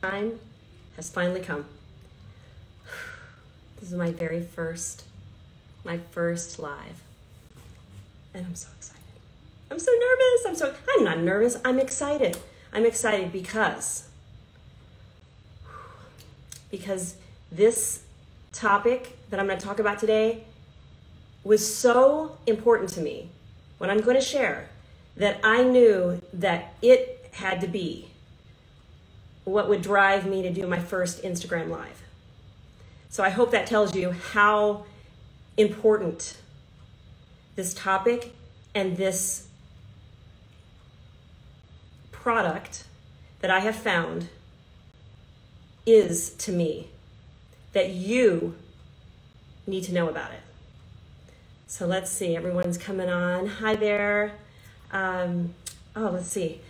time has finally come. This is my very first live. And I'm so excited. I'm so nervous. I'm not nervous. I'm excited. I'm excited because this topic that I'm going to talk about today was so important to me, what I'm going to share, that I knew that it had to be what would drive me to do my first Instagram Live. So I hope that tells you how important this topic and this product that I have found is to me, that you need to know about it. So let's see, everyone's coming on. Hi there. Let's see.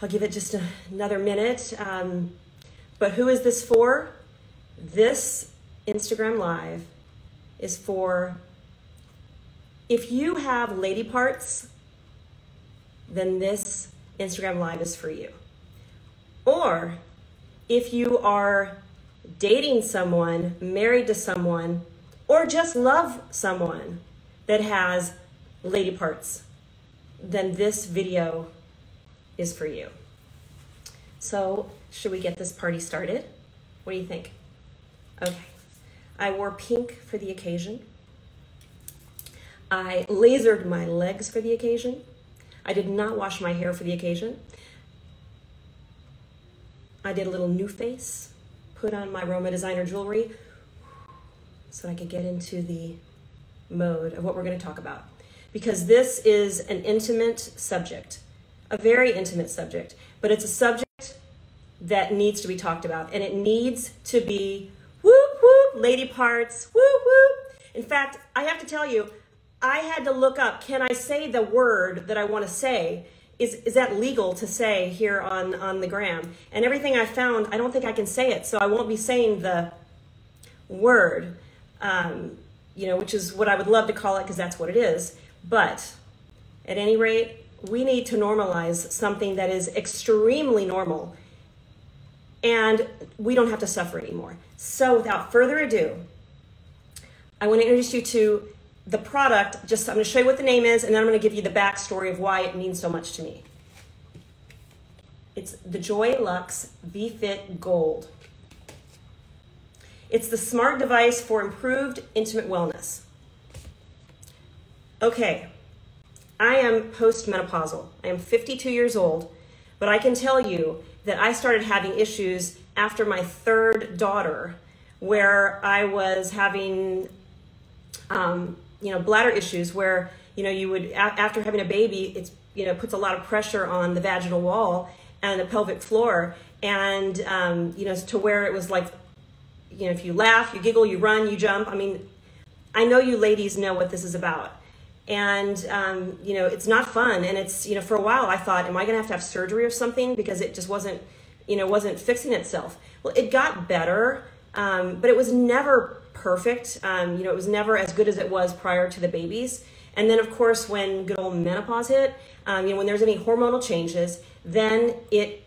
I'll give it just another minute. But who is this for? This Instagram Live is for, if you have lady parts, then this Instagram Live is for you. Or if you are dating someone, married to someone, or just love someone that has lady parts, then this video is for you. So should we get this party started? What do you think? Okay, I wore pink for the occasion. I lasered my legs for the occasion. I did not wash my hair for the occasion. I did a little new face, put on my Roma designer jewelry so I could get into the mode of what we're going to talk about. Because this is an intimate subject, a very intimate subject, but it's a subject that needs to be talked about, and it needs to be whoop whoop, lady parts, whoop whoop. In fact, I have to tell you, I had to look up, can I say the word that I want to say? Is that legal to say here on the gram? And everything I found, I don't think I can say it, so I won't be saying the word, which is what I would love to call it, because that's what it is. But at any rate, we need to normalize something that is extremely normal, and we don't have to suffer anymore. So without further ado, I want to introduce you to the product. I'm going to show you what the name is, and then I'm going to give you the backstory of why it means so much to me. It's the Joylux VFit Gold. It's the smart device for improved intimate wellness. Okay, I am postmenopausal. I am 52 years old, but I can tell you that I started having issues after my third daughter, where I was having bladder issues, where you would, after having a baby, it's puts a lot of pressure on the vaginal wall and the pelvic floor, and to where it was like, if you laugh, you giggle, you run, you jump. I mean, I know you ladies know what this is about, and it's not fun. And it's for a while I thought, am I going to have surgery or something, because it just wasn't wasn't fixing itself. Well, it got better, but it was never perfect. It was never as good as it was prior to the babies. And then of course, when good old menopause hit, when there's any hormonal changes, then it,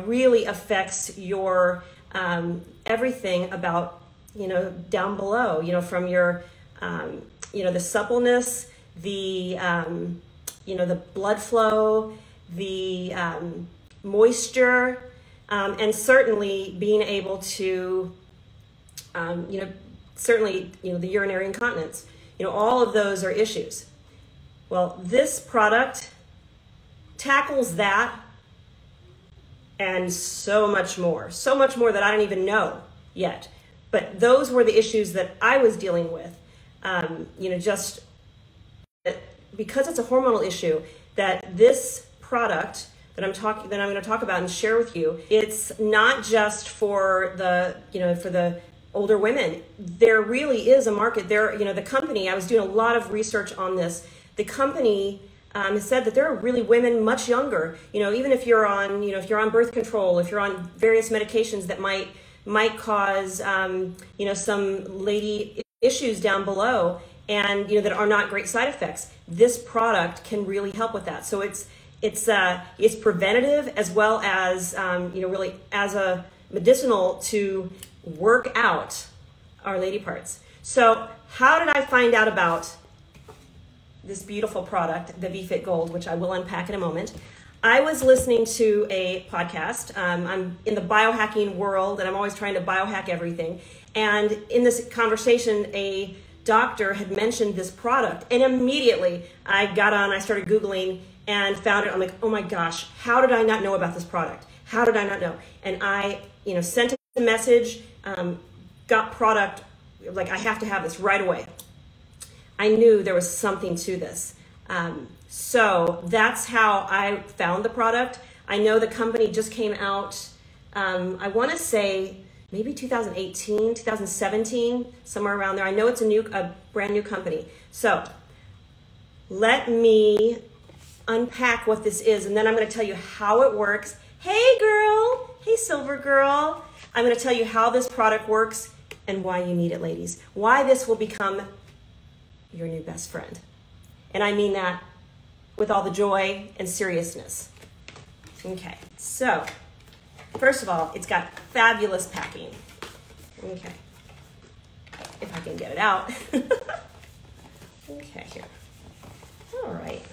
really affects your, everything about, down below, from your, the suppleness, the, the blood flow, the, moisture, and certainly being able to, certainly, the urinary incontinence, all of those are issues. Well, this product tackles that and so much more that I don't even know yet. But those were the issues that I was dealing with, just because it's a hormonal issue, that this product that I'm going to talk about and share with you, it's not just for the, for the older women. There really is a market there. The company, I was doing a lot of research on this. The company has said that there are really women much younger, even if you're on, if you're on birth control, if you're on various medications that might cause, some lady issues down below, and, that are not great side effects. This product can really help with that. So it's It's preventative as well as really as a medicinal to work out our lady parts. So how did I find out about this beautiful product, the VFit Gold, which I will unpack in a moment? I was listening to a podcast. I'm in the biohacking world, and I'm always trying to biohack everything. And in this conversation, a doctor had mentioned this product, and immediately I got on, I started Googling and found it. I'm like, oh my gosh, how did I not know about this product? How did I not know? And I, sent a message, got product, like I have to have this right away. I knew there was something to this. So that's how I found the product. I know the company just came out, I want to say maybe 2018, 2017, somewhere around there. I know it's a brand new company. So let me unpack what this is, and then I'm going to tell you how it works. Hey girl, hey silver girl. I'm going to tell you how this product works and why you need it, ladies. Why this will become your new best friend. And I mean that with all the joy and seriousness. Okay, so first of all, it's got fabulous packing. Okay, if I can get it out. Okay, here. All right.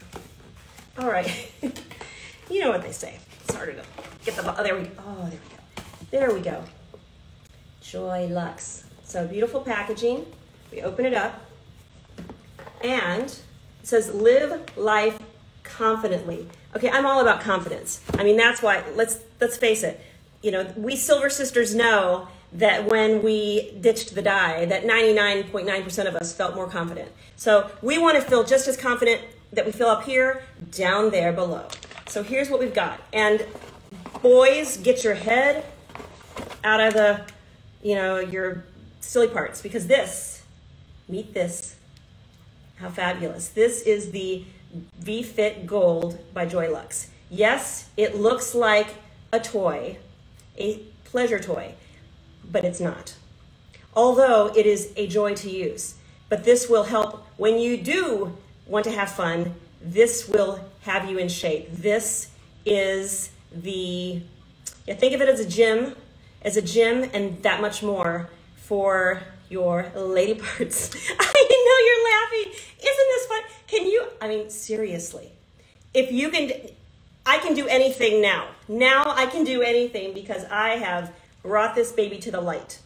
All right. You know what they say. It's harder to get the, oh, there we go. There we go. Joylux. So beautiful packaging. We open it up and it says live life confidently. Okay, I'm all about confidence. I mean, that's why, let's face it. We Silver Sisters know that when we ditched the dye, that 99.9% of us felt more confident. So we want to feel just as confident that we feel up here, down there below. So here's what we've got. And boys, get your head out of the, your silly parts, because meet this. How fabulous. This is the VFit Gold by Joylux. Yes, it looks like a toy, a pleasure toy, but it's not. Although it is a joy to use. But this will help when you do want to have fun. This will have you in shape. This is think of it as a gym and that much more for your lady parts. I know you're laughing. Isn't this fun? Seriously, if you can, I can do anything now. Now I can do anything because I have brought this baby to the light.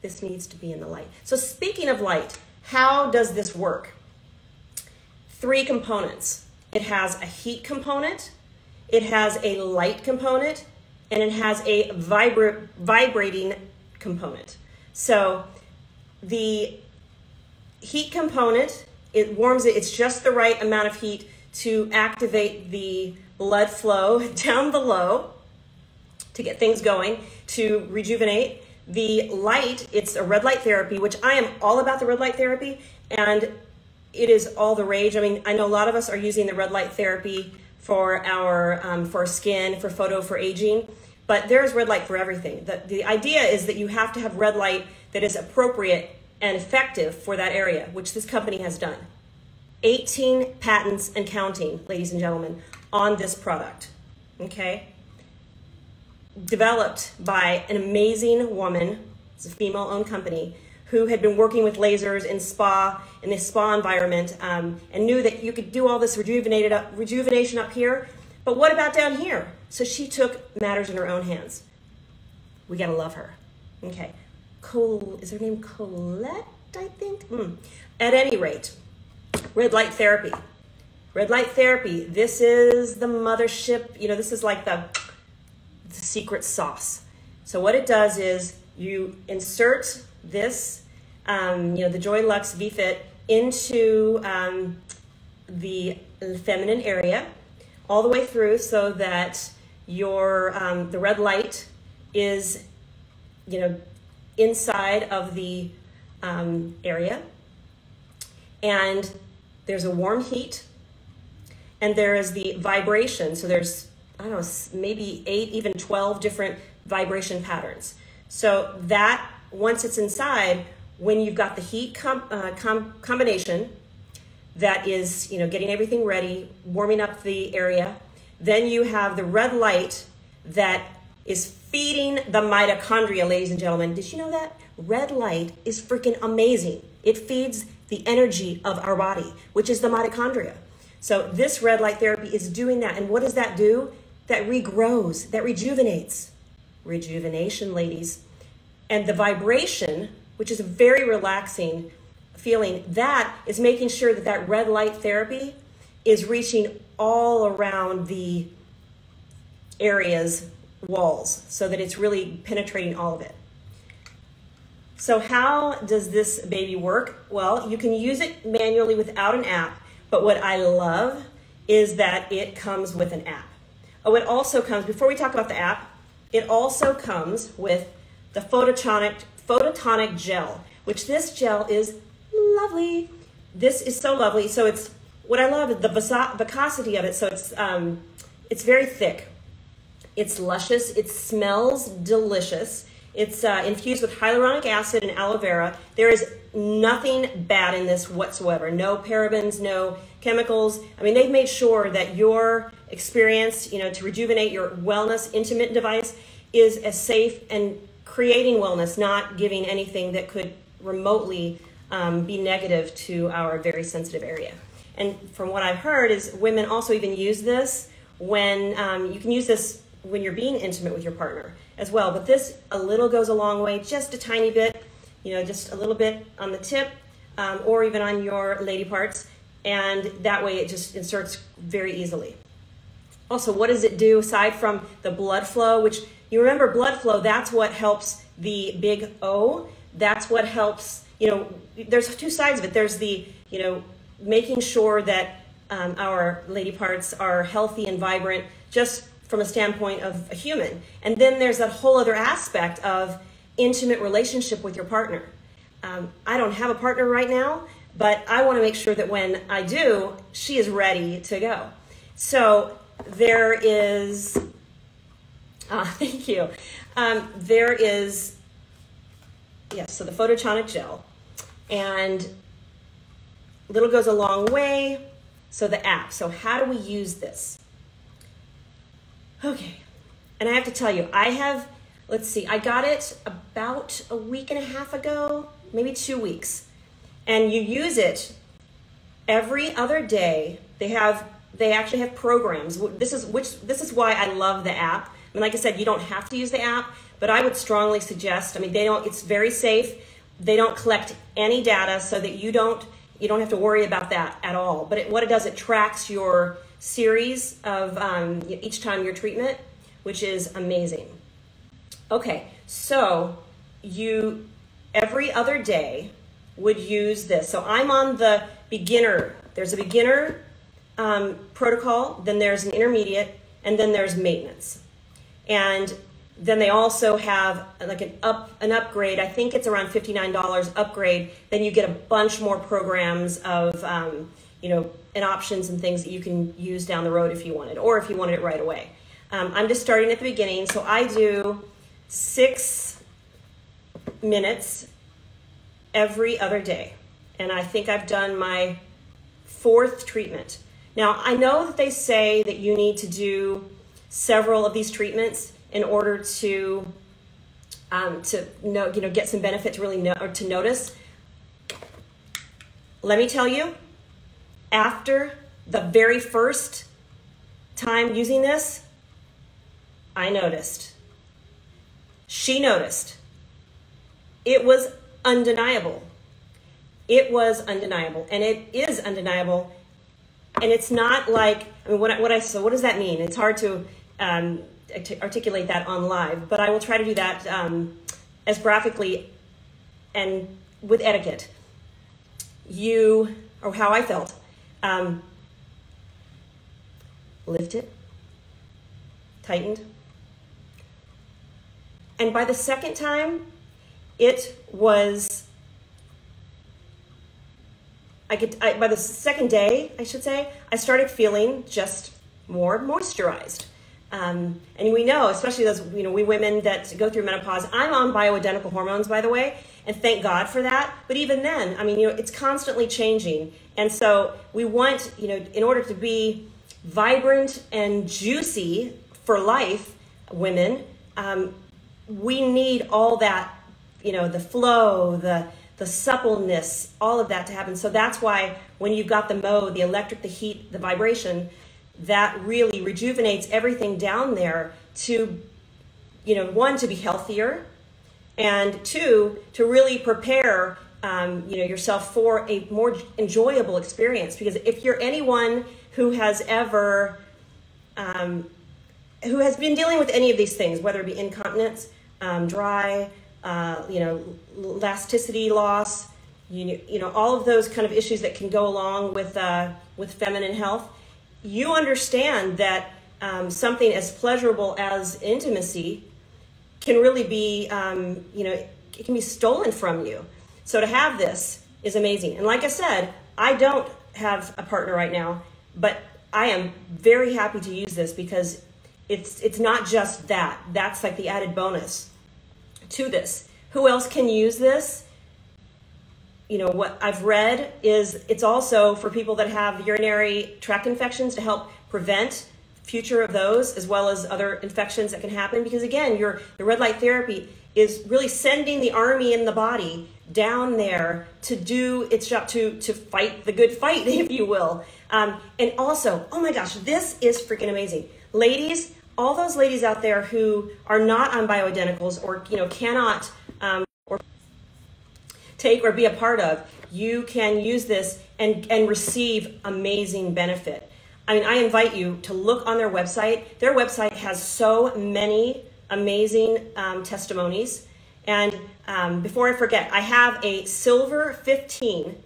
This needs to be in the light. So speaking of light, how does this work? 3 components. It has a heat component, it has a light component, and it has a vibrating component. So the heat component, it warms it. It's just the right amount of heat to activate the blood flow down below to get things going, to rejuvenate. The light, it's a red light therapy, which I am all about the red light therapy, and it is all the rage. I know a lot of us are using the red light therapy for our skin, for aging, but there's red light for everything. The idea is that you have to have red light that is appropriate and effective for that area, which this company has done. 18 patents and counting, ladies and gentlemen, on this product, okay? Developed by an amazing woman, it's a female-owned company, who had been working with lasers in the spa environment, and knew that you could do all this rejuvenation up here, but what about down here? So she took matters in her own hands. We gotta love her. Okay, is her name Colette, I think? At any rate, red light therapy. Red light therapy, this is the mothership, this is like the secret sauce. So what it does is you insert this, the Joylux VFit into the feminine area all the way through, so that the red light is, inside of the area, and there's a warm heat, and there is the vibration. So there's, maybe 8, even 12 different vibration patterns. So that, once it's inside, when you've got the heat combination that is, getting everything ready, warming up the area, Then you have the red light that is feeding the mitochondria, ladies and gentlemen. Did you know that? Red light is freaking amazing. It feeds the energy of our body, which is the mitochondria. So this red light therapy is doing that. And what does that do? That regrows, that rejuvenates. Rejuvenation, ladies. And the vibration, which is a very relaxing feeling, that is making sure that that red light therapy is reaching all around the area's walls so that it's really penetrating all of it. So how does this baby work? Well, you can use it manually without an app, but what I love is that it comes with an app. Oh, it also comes, before we talk about the app, it also comes with the Phototronic Gel, which this gel is lovely. This is so lovely. So it's, what I love is the viscosity of it. So it's very thick. It's luscious. It smells delicious. It's infused with hyaluronic acid and aloe vera. There is nothing bad in this whatsoever. No parabens, no chemicals. I mean, they've made sure that your experience, to rejuvenate your wellness intimate device is as safe and creating wellness, not giving anything that could remotely be negative to our very sensitive area. And from what I've heard is women also even use this when, you can use this when you're being intimate with your partner as well. But this, a little goes a long way, just a tiny bit, just a little bit on the tip or even on your lady parts. And that way it just inserts very easily. Also, what does it do aside from the blood flow, which you remember blood flow, that's what helps the big O. That's what helps, there's two sides of it. There's the, making sure that our lady parts are healthy and vibrant just from a standpoint of a human. And then there's that whole other aspect of intimate relationship with your partner. I don't have a partner right now, but I want to make sure that when I do, she is ready to go. So there is, thank you. There is, yes, so the Phototronic Gel. And little goes a long way. So the app. So how do we use this? Okay. And I have to tell you, let's see, I got it about a week and a half ago, maybe 2 weeks. And you use it every other day. They actually have programs. This is why I love the app. I mean, like I said, you don't have to use the app, but I would strongly suggest, it's very safe. They don't collect any data so that you don't have to worry about that at all. But what it does, it tracks your series of each time your treatment, which is amazing. Okay, so you every other day would use this. So I'm on the beginner. There's a beginner protocol, then there's an intermediate, and then there's maintenance. And then they also have like an upgrade. I think it's around $59 upgrade. Then you get a bunch more programs of, and options and things that you can use down the road if you wanted, or if you wanted it right away. I'm just starting at the beginning. So I do 6 minutes every other day. And I think I've done my 4th treatment. Now, I know that they say that you need to do several of these treatments in order to get some benefit to really know, or to notice. Let me tell you, after the very first time using this, I noticed. She noticed. It was undeniable. It was undeniable, and it is undeniable. And it's not like, so what does that mean? It's hard to articulate that on live, but I will try to do that as graphically and with etiquette. Or how I felt. Lifted, tightened. And by the second time, it was, by the second day, I should say, I started feeling just more moisturized. And we know, especially those, we women that go through menopause, I'm on bioidentical hormones, by the way, and thank God for that. But even then, it's constantly changing. And so we want, in order to be vibrant and juicy for life women, we need all that, the flow, the suppleness, all of that to happen. So that's why when you've got the mode, the electric, the heat, the vibration, that really rejuvenates everything down there to, one, to be healthier, and two, to really prepare yourself for a more enjoyable experience. Because if you're anyone who has ever, who has been dealing with any of these things, whether it be incontinence, dry, elasticity loss, all of those kind of issues that can go along with feminine health, you understand that something as pleasurable as intimacy can really be, it can be stolen from you. So to have this is amazing. And like I said, I don't have a partner right now, but I am very happy to use this because it's not just that. That's like the added bonus to this. Who else can use this? What I've read is it's also for people that have urinary tract infections to help prevent future of those, as well as other infections that can happen. Because again, the red light therapy is really sending the army in the body down there to do its job, to fight the good fight, if you will. And also, oh my gosh, this is freaking amazing. Ladies, all those ladies out there who are not on bioidenticals or cannot or take or be a part of, you can use this and receive amazing benefit. I mean, I invite you to look on their website. Their website has so many amazing testimonies. And before I forget, I have a silver 15.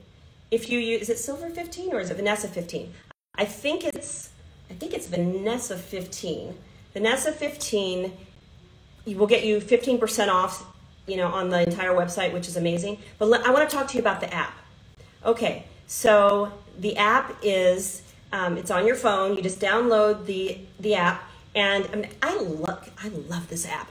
If you use, is it silver 15 or is it Vanessa 15? I think it's Vanessa 15. Vanessa 15 will get you 15% off, on the entire website, which is amazing. But I want to talk to you about the app. Okay, so the app is, it's on your phone. You just download the app, and I love this app.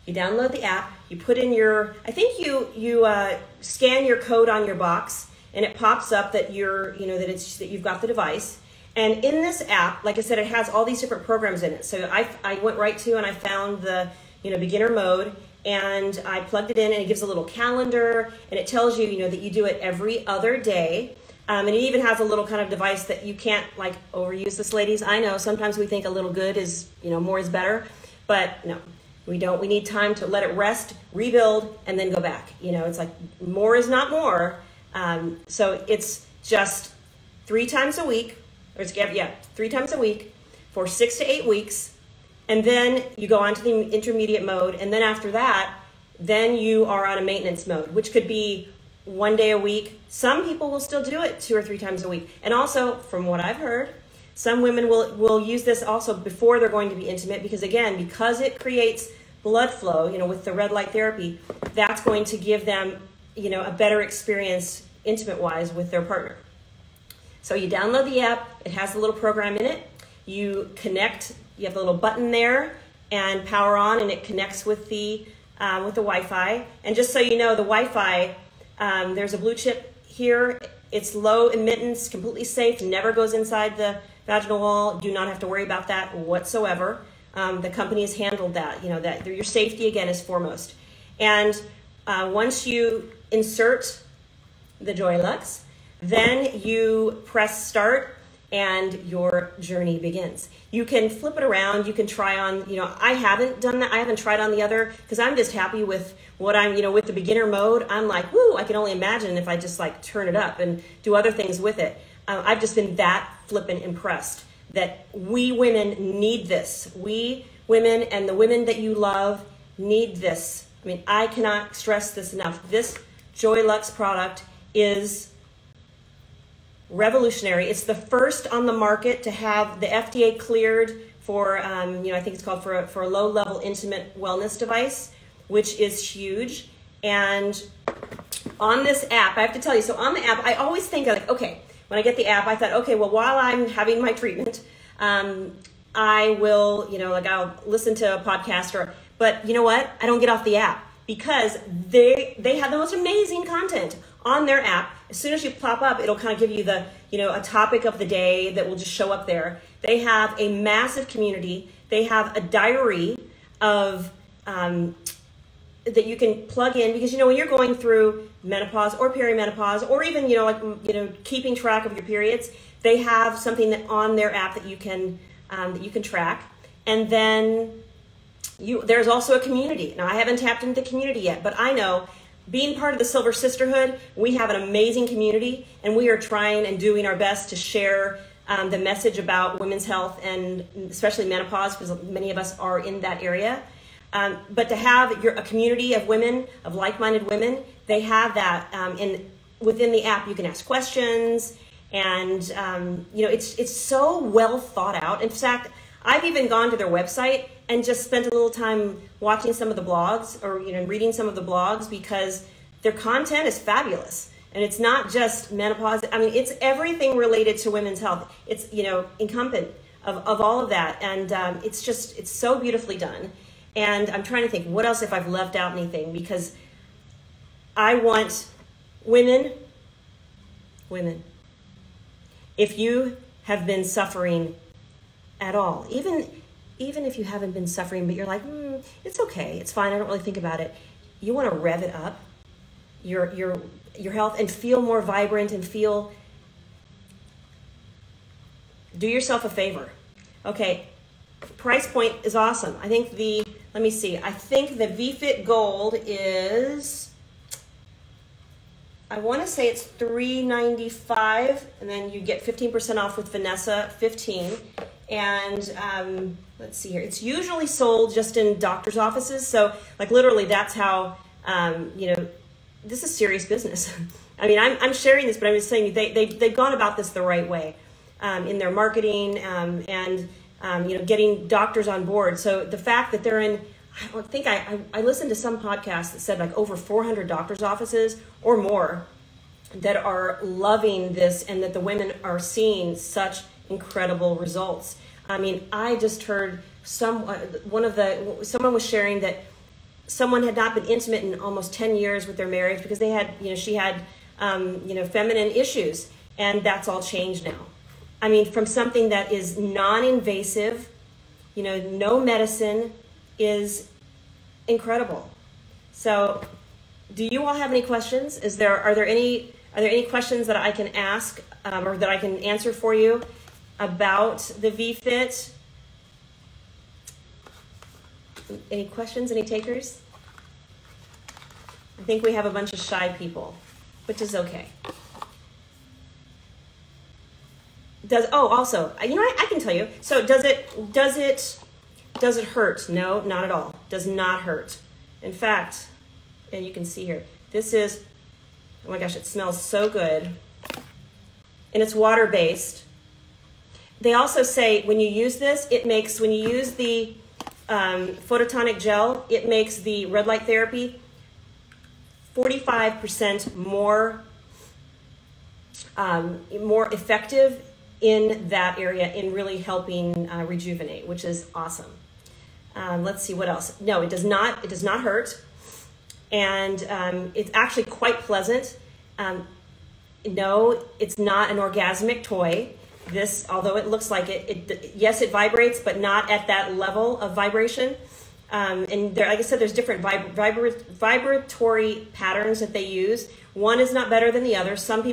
You download the app, you put in your, I think you scan your code on your box, and it pops up that that you've got the device. And in this app, like I said, it has all these different programs in it. So I went right to and I found the beginner mode, and I plugged it in, and it gives a little calendar, and it tells you that you do it every other day. And it even has a little kind of device that you can't overuse this, ladies. I know sometimes we think a little good is, more is better, but no, we don't. We need time to let it rest, rebuild, and then go back. It's like more is not more. So it's just 3 times a week, or 3 times a week for 6 to 8 weeks. And then you go on to the intermediate mode. And then after that, then you are on a maintenance mode, which could be 1 day a week. Some people will still do it 2 or 3 times a week. And also, from what I've heard, some women will use this also before they're going to be intimate, because it creates blood flow, with the red light therapy, that's going to give them, a better experience intimate-wise with their partner. So you download the app, it has a little program in it, you connect, you have a little button there, and power on, and it connects with the Wi-Fi. And just so you know, the Wi-Fi, there's a blue chip here. It's low emittance, completely safe, never goes inside the vaginal wall. Do not have to worry about that whatsoever. The company has handled that. That your safety again is foremost. And once you insert the Joylux, then you press start, and your journey begins. You can flip it around. You can try on, I haven't done that. I haven't tried on the other, because I'm just happy with what I'm, with the beginner mode. I'm like, woo, I can only imagine if I just turn it up and do other things with it. I've just been that flippin' impressed that we women need this. We women and the women that you love need this. I mean, I cannot stress this enough. This Joylux product is revolutionary. It's the first on the market to have the FDA cleared for, I think it's called for a low-level intimate wellness device, which is huge. And on this app, I have to tell you, so on the app, I always think okay, when I get the app, I thought, okay, well, while I'm having my treatment, I will, I'll listen to a podcast but you know what? I don't get off the app, because they have the most amazing content on their app, as soon as you pop up, it'll kind of give you the, a topic of the day that will just show up there. They have a massive community. They have a diary of that you can plug in, because when you're going through menopause or perimenopause, or even keeping track of your periods, they have something that on their app that you can track. And then there's also a community. Now, I haven't tapped into the community yet, but I know, being part of the Silver Sisterhood, we have an amazing community, and we are trying and doing our best to share the message about women's health, and especially menopause, because many of us are in that area. But to have a community of women, of like-minded women, they have that. Within the app, you can ask questions, and it's so well thought out. In fact, I've even gone to their website and just spent a little time watching some of the blogs, or reading some of the blogs, because their content is fabulous. And it's not just menopause. I mean, it's everything related to women's health. It's incumbent of all of that, and it's so beautifully done. And I'm trying to think what else, if I've left out anything, because I want women, if you have been suffering at all, even if you haven't been suffering, but you're like, it's okay, it's fine, I don't really think about it. You want to rev it up, your health, and feel more vibrant, and do yourself a favor. Okay, price point is awesome. I think let me see, I think the VFit Gold is, I want to say it's $395, and then you get 15% off with Vanessa 15. And let's see here, it's usually sold just in doctor's offices. So like literally that's how, this is serious business. I mean, I'm sharing this, but I'm just saying they've gone about this the right way in their marketing, and getting doctors on board. So the fact that they're in, I think I listened to some podcast that said like over 400 doctor's offices or more that are loving this, and that the women are seeing such incredible results. I mean, I just heard someone was sharing that someone had not been intimate in almost 10 years with their marriage because they had, she had, feminine issues, and that's all changed now. I mean, from something that is non-invasive, no medicine, is incredible. So, do you all have any questions? Are there any questions that I can ask, or that I can answer for you about the VFit? Any questions? Any takers? I think we have a bunch of shy people, which is okay. Also, I can tell you. So does it hurt? No, not at all. Does not hurt. In fact, and you can see here, this is, oh my gosh, it smells so good. And it's water-based. They also say when you use this, when you use the Phototronic Gel, it makes the red light therapy 45% more effective in that area, in really helping rejuvenate, which is awesome. Let's see what else. No, it does not hurt, and it's actually quite pleasant. No, it's not an orgasmic toy. This, although it looks like it, yes, it vibrates, but not at that level of vibration. And there, like I said, there's different vibratory patterns that they use. One is not better than the other. Some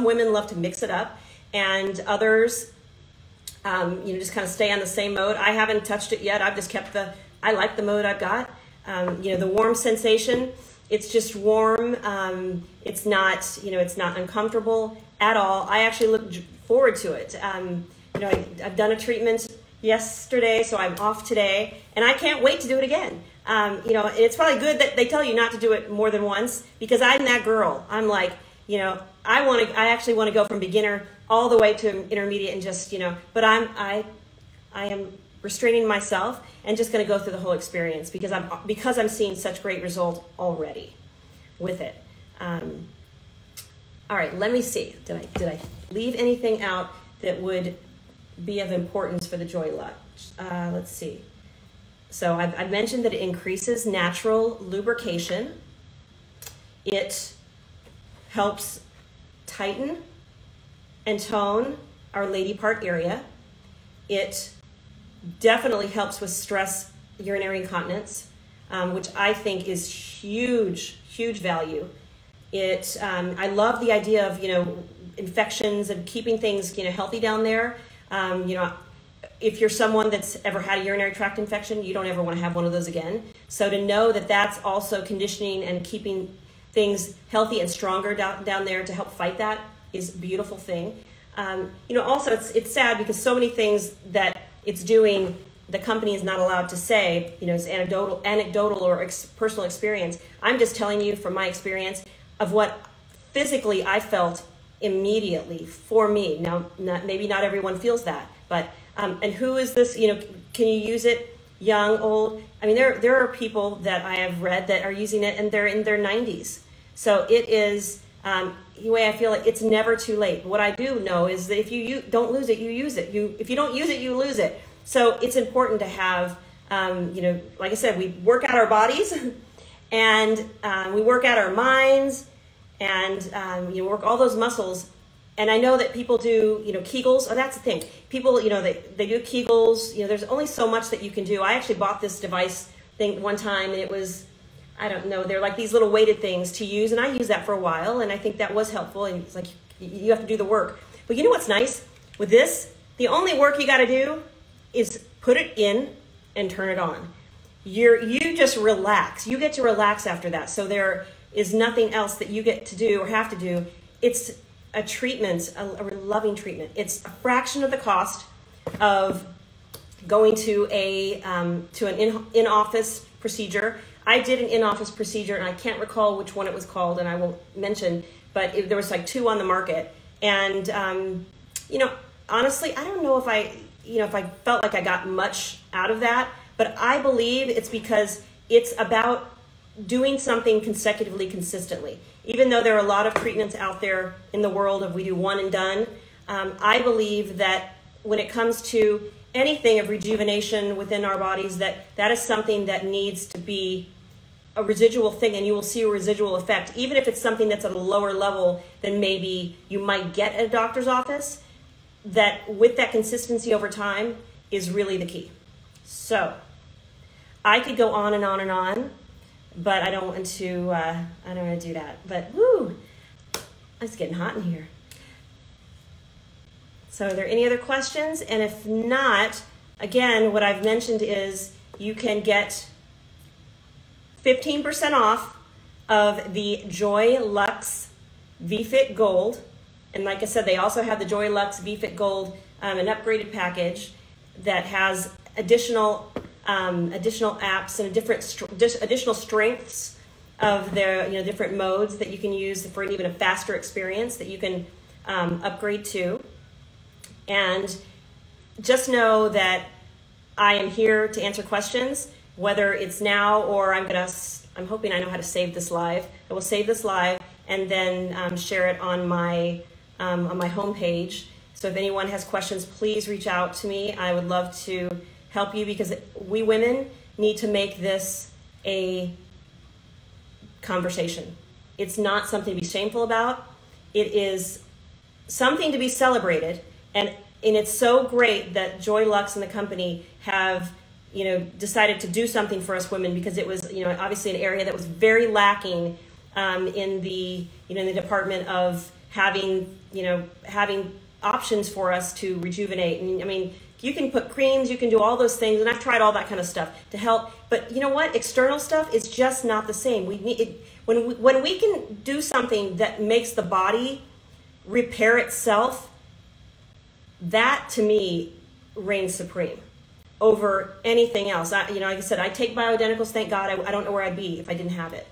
women love to mix it up, and others, just kind of stay on the same mode. I haven't touched it yet. I've just kept I like the mode I've got. The warm sensation, it's just warm. It's not uncomfortable at all. I actually look forward to it. I've done a treatment yesterday, so I'm off today, and I can't wait to do it again. It's probably good that they tell you not to do it more than once, because I'm that girl. I'm like, I actually want to go from beginner all the way to intermediate, and just, but I am restraining myself and just going to go through the whole experience, because I'm seeing such great result already with it. All right, let me see. Did I leave anything out that would be of importance for the Joylux? Let's see. So I've mentioned that it increases natural lubrication. It helps tighten and tone our lady part area. It definitely helps with stress urinary incontinence, which I think is huge, huge value. I love the idea of, infections and keeping things, healthy down there. If you're someone that's ever had a urinary tract infection, you don't ever want to have one of those again. So to know that that's also conditioning and keeping things healthy and stronger down there to help fight that is a beautiful thing. Also it's sad because so many things that it's doing, the company is not allowed to say, it's anecdotal or personal experience. I'm just telling you from my experience of what physically I felt immediately for me. Now, maybe not everyone feels that, but, and who is this, can you use it young, old? I mean, there are people that I have read that are using it and they're in their 90s. So it is, the way I feel like it's never too late. What I do know is that if you don't lose it, you use it. If you don't use it, you lose it. So it's important to have, like I said, we work out our bodies and we work out our minds and work all those muscles. And I know that people do, Kegels. Oh, that's the thing. People, they do Kegels. There's only so much that you can do. I actually bought this device thing one time, and it was, I don't know, they're like these little weighted things to use, and I used that for a while, and I think that was helpful. And it's like you have to do the work. But you know what's nice with this? The only work you got to do is put it in and turn it on. You just relax. You get to relax after that. So there is nothing else that you get to do or have to do. It's a treatment, a loving treatment. It's a fraction of the cost of going to an in-office procedure. I did an in-office procedure, and I can't recall which one it was called, and I won't mention, but there was like 2 on the market. And, honestly, I don't know if I felt like I got much out of that, but I believe it's because it's about doing something consecutively, consistently. Even though there are a lot of treatments out there in the world of we do one and done, I believe that when it comes to anything of rejuvenation within our bodies, that is something that needs to be a residual thing, and you will see a residual effect, even if it's something that's at a lower level than maybe you might get at a doctor's office. That with that consistency over time is really the key. So I could go on and on and on, but I don't want to do that. But woo, it's getting hot in here. So are there any other questions? And if not, again, what I've mentioned is you can get 15% off of the Joylux VFit Gold. And like I said, they also have the Joylux VFit Gold, an upgraded package that has additional apps and additional strengths of their different modes that you can use for an even a faster experience that you can upgrade to. And just know that I am here to answer questions, whether it's now or I'm hoping I know how to save this live. I will save this live and then share it on my homepage. So if anyone has questions, please reach out to me. I would love to help you because we women need to make this a conversation. It's not something to be shameful about. It is something to be celebrated. And it's so great that Joylux and the company have, decided to do something for us women, because it was, obviously an area that was very lacking in the department of having options for us to rejuvenate. And I mean, you can put creams, you can do all those things, and I've tried all that kind of stuff to help. But you know what? External stuff is just not the same. We need it, when we can do something that makes the body repair itself. That to me reigns supreme over anything else. Like I said, I take bioidenticals. Thank God. I don't know where I'd be if I didn't have it.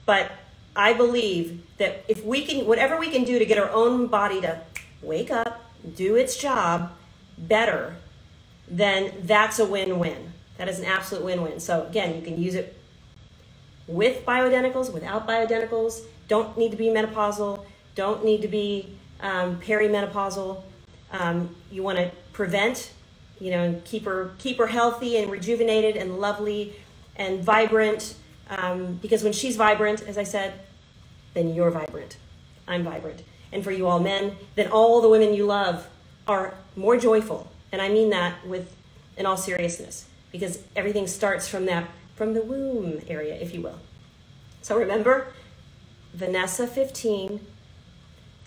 But I believe that if we can, whatever we can do to get our own body to wake up, do its job better, then that's a win-win. That is an absolute win-win. So again, you can use it with bioidenticals, without bioidenticals. Don't need to be menopausal. Don't need to be perimenopausal. You want to prevent, and keep her healthy and rejuvenated and lovely and vibrant. Because when she's vibrant, as I said, then you're vibrant. I'm vibrant. And for you all men, then all the women you love are more joyful. And I mean that in all seriousness, because everything starts from the womb area, if you will. So remember, Vanessa 15%,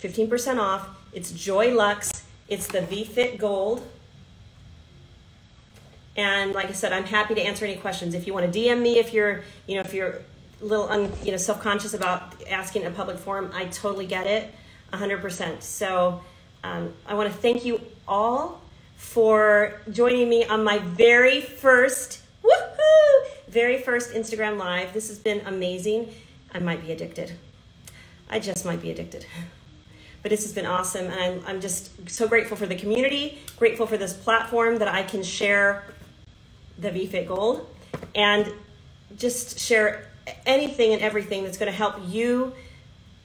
15% off. It's Joylux. It's the VFit Gold. And like I said, I'm happy to answer any questions. If you want to DM me, if you're a little self-conscious about asking in a public forum, I totally get it, 100%. So I want to thank you all for joining me on my very first Instagram Live. This has been amazing. I might be addicted. I just might be addicted. But this has been awesome, and I'm just so grateful for the community, grateful for this platform that I can share the VFit Gold and just share anything and everything that's going to help you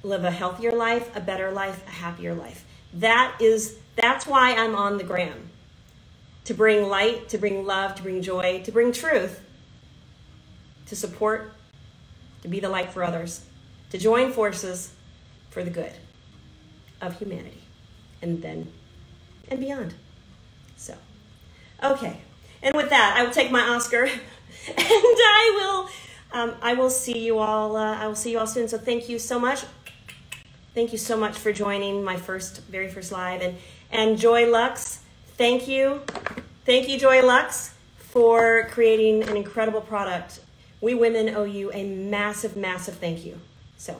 live a healthier life, a better life, a happier life. That's why I'm on the gram. To bring light, to bring love, to bring joy, to bring truth, to support, to be the light for others, to join forces for the good of humanity and beyond. So, okay. And with that, I will take my Oscar and I will see you all soon. So thank you so much. Thank you so much for joining my very first live, and Joylux. Thank you, Joylux, for creating an incredible product. We women owe you a massive, massive thank you. So.